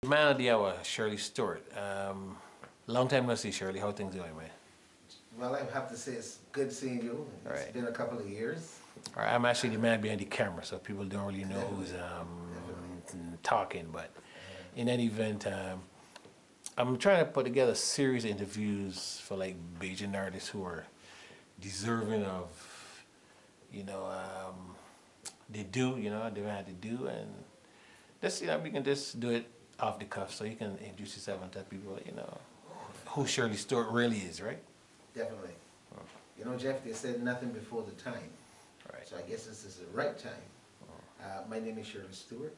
Man of the hour, Shirley Stewart. Long time no see, Shirley. How things going, man? Well, I have to say it's good seeing you. All It's right. been a couple of years. All right. I'm actually the man behind the camera, so people don't really know who's Definitely. talking. But Uh, in any event, I'm trying to put together a series of interviews for like Bajan artists who are deserving of, you know, they do, they've had to do, and this, we can just do it off the cuff, so you can introduce yourself and tell people, who Shirley Stewart really is, right? Definitely. Oh, You know, Jeff, they said nothing before the time. right. So I guess this is the right time. My name is Shirley Stewart.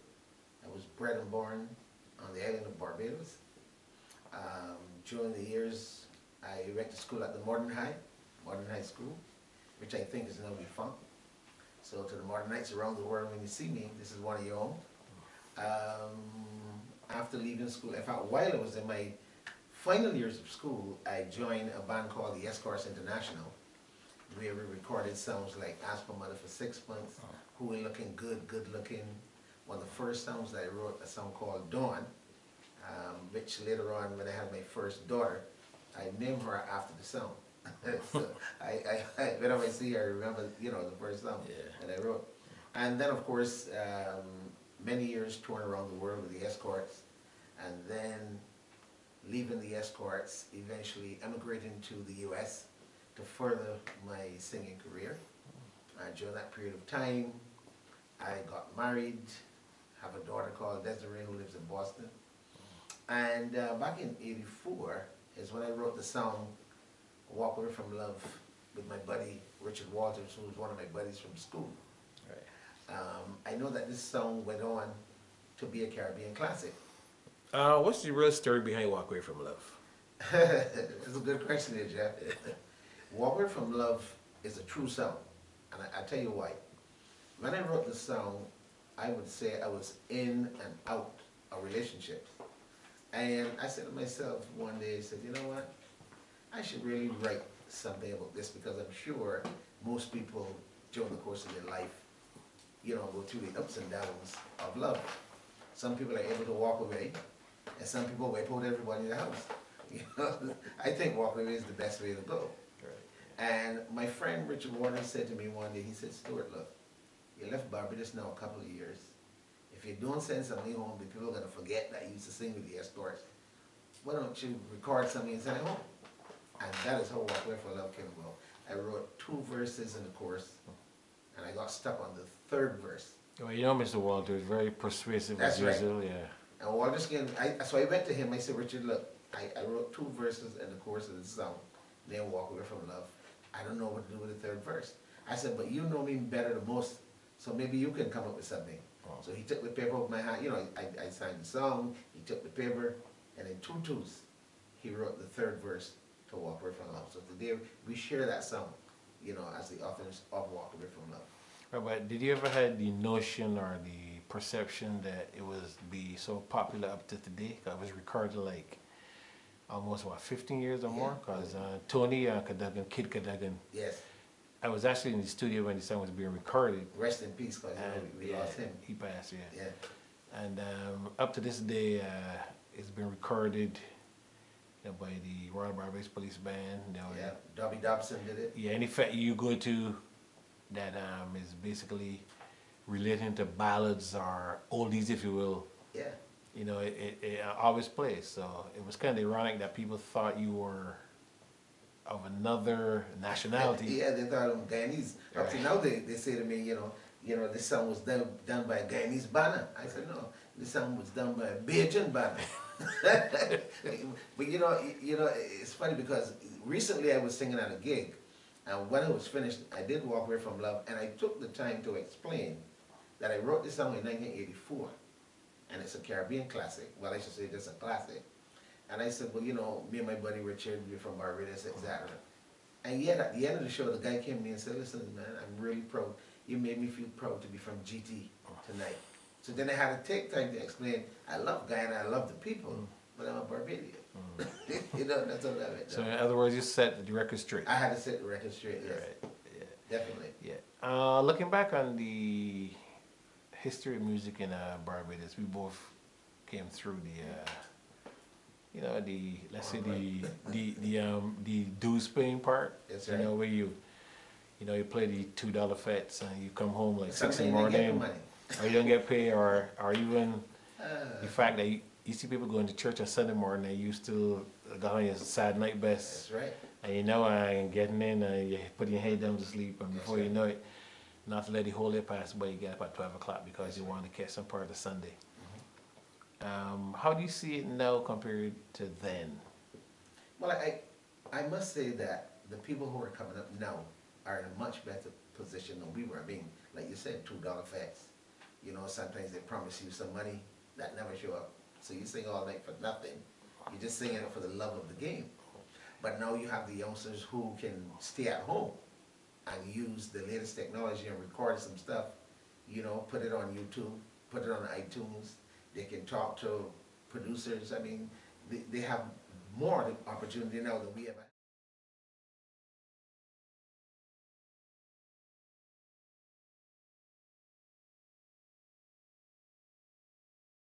I was bred and born on the island of Barbados. During the years, I went to school at the Modern High School, which I think is now defunct. So to the Modernites around the world, when you see me, this is one of your own. After leaving school, in fact, while I was in my final years of school, I joined a band called the Escorts International, where we recorded songs like Ask for Mother for 6 months, Who Will Looking Good, Good Looking. One of the first songs that I wrote, a song called Dawn, which later on, when I had my first daughter, I named her after the song. So whenever I see her, I remember, the first song Yeah. that I wrote. And then, of course, many years touring around the world with the Escorts, and then leaving the Escorts, eventually emigrating to the U.S. to further my singing career. During that period of time, I got married, have a daughter called Desiree who lives in Boston. And back in '84 is when I wrote the song Walk Away From Love with my buddy Richard Walters, who was one of my buddies from school. Right. I know that this song went on to be a Caribbean classic. What's the real story behind Walk Away From Love? That's a good question there, Jeff. Walk Away From Love is a true song, and I'll tell you why. When I wrote the song, I would say I was in and out of relationships. And I said to myself one day, I said, you know what? I should really write something about this, because I'm sure most people during the course of their life, go through the ups and downs of love. Some people are able to walk away, and some people wipe out everybody in the house. I think walking away is the best way to go. Right. And my friend Richard Warner said to me one day, he said, Stuart, look, you left Barbados now a couple of years. If you don't send something home, the people are going to forget that you used to sing with the Escorts. Why don't you record something and send it home? And that is how Walk Away From Love came about. I wrote 2 verses in the chorus, and I got stuck on the 3rd verse. Well, Mr. Walters, very persuasive That's as right. usual, yeah. And Walters came, so I went to him, I said, Richard, look, I wrote 2 verses in the chorus of the song, then Walk Away From Love. I don't know what to do with the 3rd verse. I said, but you know me better than most, so maybe you can come up with something. Oh. So he took the paper off my hand, I signed the song, he took the paper, and in 2 twos, he wrote the 3rd verse to Walk Away From Love. So today, we share that song, as the authors of Walk Away From Love. Right, but did you ever had the notion or the perception that it was be so popular up to today? 'Cause it was recorded like almost, 15 years or more? Because Tony Cadogan, Kid Cadogan, Yes, I was actually in the studio when the song was being recorded. rest in peace, because we lost him. He passed, yeah. Yeah, And up to this day, it's been recorded by the Royal Barbados Police Band. yeah. Dobby Dobson did it. Yeah, any fact you go to that is basically relating to ballads or oldies, if you will, Yeah, it always plays. So it was kind of ironic that people thought you were of another nationality. yeah. They thought I'm Guyanese. Up to Right. now, they say to me, this song was done by a Guyanese banner. I said, no, this song was done by a Bajan banner. But it's funny because recently I was singing at a gig, and when it was finished, I did Walk Away From Love, and I took the time to explain that I wrote this song in 1984, and it's a Caribbean classic. Well, I should say it's a classic. And I said, well, me and my buddy Richard, we're from Barbados, etc. And yet, at the end of the show, the guy came to me and said, listen, man, I'm really proud. You made me feel proud to be from GT tonight. So then I had to take time to explain, I love Guyana, I love the people, but I'm a Barbadian. That's all that meant. So in other words, you set the record straight. I had to set the record straight, yes. Right. Yeah. Definitely. Yeah. Looking back on the history of music in Barbados, we both came through you know, let's say the dues paying part. That's You right. know, where you play the $2 fets and you come home like 6 in Sometimes the they get the morning, money. or you don't get paid, or even the Uh, fact that you see people going to church on Sunday morning and you still got on your sad night best, that's right. and you know I ain't getting in, and you put your head down to sleep, and That's before you right. know it, not to let the whole day pass by, you get up at 12 o'clock because That's you right. want to catch some part of the Sunday. Mhm. How do you see it now compared to then? Well, I must say that the people who are coming up now are in a much better position than we were. I mean, like you said, $2 facts. You know, sometimes they promise you some money that never show up. So you sing all night for nothing. You're just singing it for the love of the game. But now you have the youngsters who can stay at home and use the latest technology and record some stuff, you know, put it on YouTube, put it on iTunes. They can talk to producers. I mean, they have more opportunity now than we ever had.